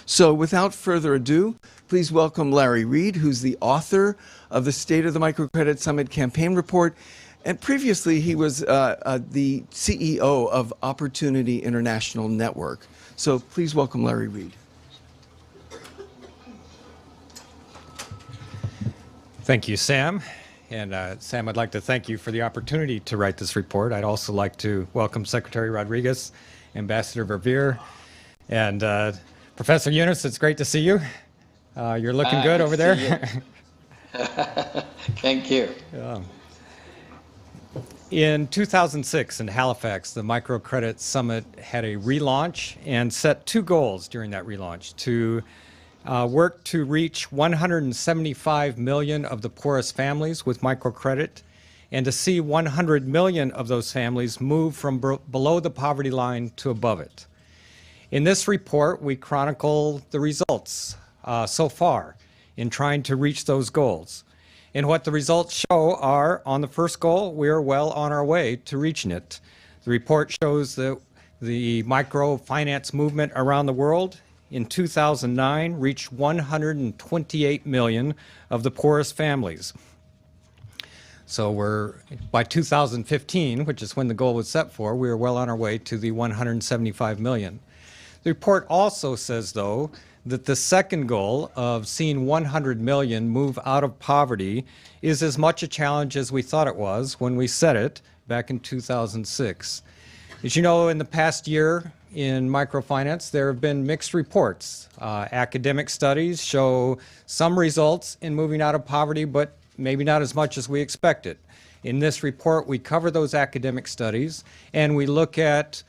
So without further ado, please welcome Larry Reed, who's the author of the State of the Microcredit Summit Campaign Report. And previously, he was the CEO of Opportunity International Network. So please welcome Larry Reed. Thank you, Sam. And Sam, I'd like to thank you for the opportunity to write this report. I'd also like to welcome Secretary Rodriguez, Ambassador Verveer, and Professor Yunus. It's great to see you. You're looking good over there. Thank you. In 2006 in Halifax, the Microcredit Summit had a relaunch and set two goals during that relaunch: to work to reach 175 million of the poorest families with microcredit, and to see 100 million of those families move from below the poverty line to above it. In this report, we chronicle the results so far in trying to reach those goals. And what the results show are, on the first goal, we are well on our way to reaching it. The report shows that the microfinance movement around the world in 2009 reached 128 million of the poorest families. So by 2015, which is when the goal was set for, we are well on our way to the 175 million. The report also says, though, that the second goal of seeing 100 million move out of poverty is as much a challenge as we thought it was when we set it back in 2006. As you know, in the past year in microfinance, there have been mixed reports. Academic studies show some results in moving out of poverty, but maybe not as much as we expected. In this report, we cover those academic studies, and we look at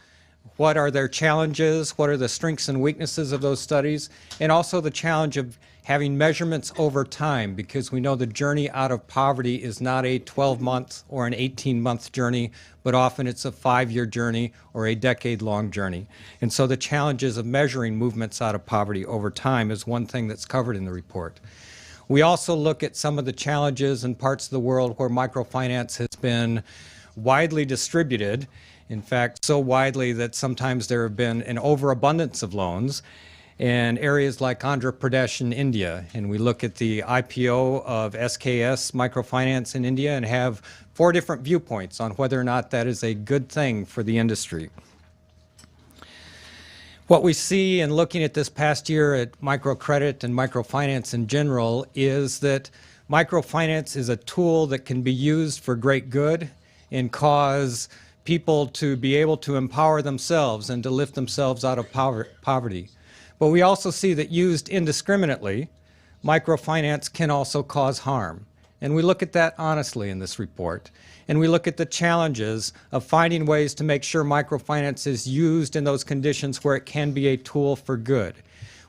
what are their challenges, what are the strengths and weaknesses of those studies, and also the challenge of having measurements over time, because we know the journey out of poverty is not a 12-month or an 18-month journey, but often it's a 5-year journey or a decade-long journey. And so the challenges of measuring movements out of poverty over time is one thing that's covered in the report. We also look at some of the challenges in parts of the world where microfinance has been widely distributed. In fact, so widely that sometimes there have been an overabundance of loans in areas like Andhra Pradesh in India. And we look at the IPO of SKS Microfinance in India and have 4 different viewpoints on whether or not that is a good thing for the industry. What we see in looking at this past year at microcredit and microfinance in general is that microfinance is a tool that can be used for great good and cause people to be able to empower themselves and to lift themselves out of poverty. But we also see that used indiscriminately, microfinance can also cause harm. And we look at that honestly in this report. And we look at the challenges of finding ways to make sure microfinance is used in those conditions where it can be a tool for good.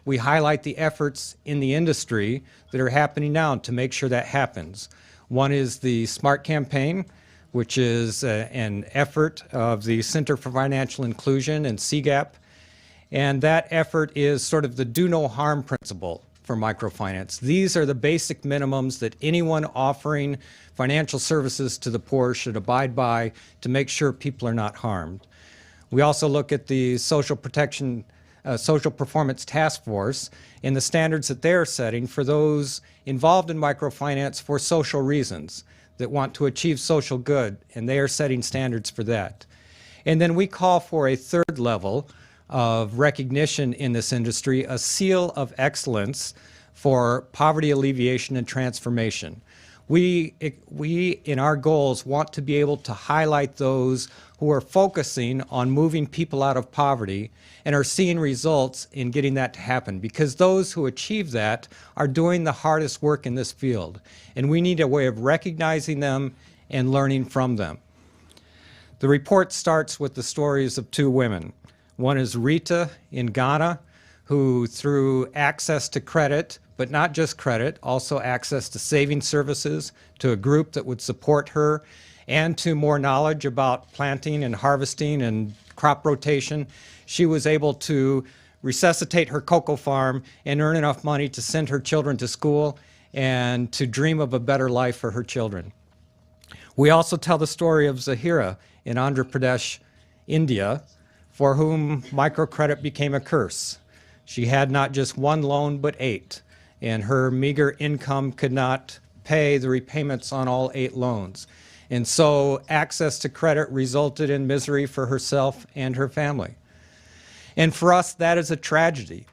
We highlight the efforts in the industry that are happening now to make sure that happens. One is the SMART campaign, which is an effort of the Center for Financial Inclusion and CGAP. And that effort is sort of the do no harm principle for microfinance. These are the basic minimums that anyone offering financial services to the poor should abide by to make sure people are not harmed. We also look at the Social Performance Task Force and the standards that they're setting for those involved in microfinance for social reasons, that want to achieve social good, and they are setting standards for that. And then we call for a third level of recognition in this industry, a seal of excellence for poverty alleviation and transformation. We in our goals want to be able to highlight those who are focusing on moving people out of poverty and are seeing results in getting that to happen, because those who achieve that are doing the hardest work in this field. And we need a way of recognizing them and learning from them. The report starts with the stories of 2 women. One is Rita in Ghana, who through access to credit, but not just credit, also access to saving services, to a group that would support her, and to more knowledge about planting and harvesting and crop rotation, she was able to resuscitate her cocoa farm and earn enough money to send her children to school and to dream of a better life for her children. We also tell the story of Zahira in Andhra Pradesh, India, for whom microcredit became a curse. She had not just one loan, but 8, and her meager income could not pay the repayments on all 8 loans. And so access to credit resulted in misery for herself and her family. And for us, that is a tragedy.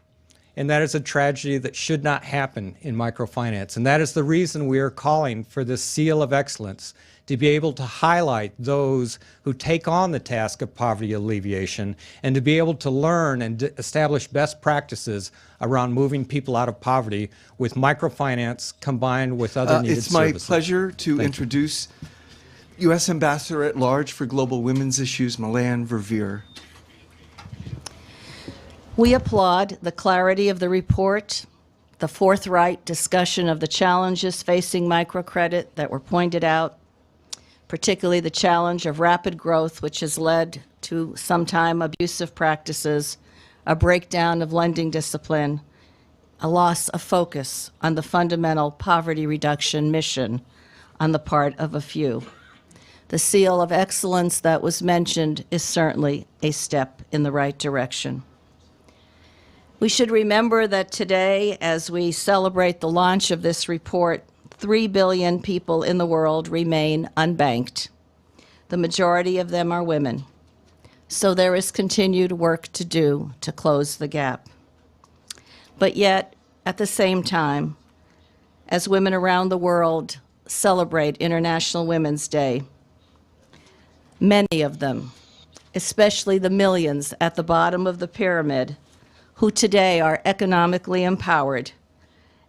And that is a tragedy that should not happen in microfinance. And that is the reason we are calling for this seal of excellence, to be able to highlight those who take on the task of poverty alleviation and to be able to learn and establish best practices around moving people out of poverty with microfinance combined with other needed It's my services. pleasure to introduce U.S. Ambassador at Large for Global Women's Issues, Melanne Verveer. We applaud the clarity of the report, the forthright discussion of the challenges facing microcredit that were pointed out, particularly the challenge of rapid growth, which has led to sometimes abusive practices, a breakdown of lending discipline, a loss of focus on the fundamental poverty reduction mission on the part of a few. The seal of excellence that was mentioned is certainly a step in the right direction. We should remember that today, as we celebrate the launch of this report, 3 billion people in the world remain unbanked. The majority of them are women. So there is continued work to do to close the gap. But yet, at the same time, as women around the world celebrate International Women's Day, many of them, especially the millions at the bottom of the pyramid, who today are economically empowered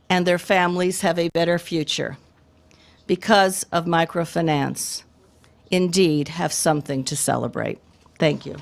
and their families have a better future because of microfinance, indeed have something to celebrate. Thank you.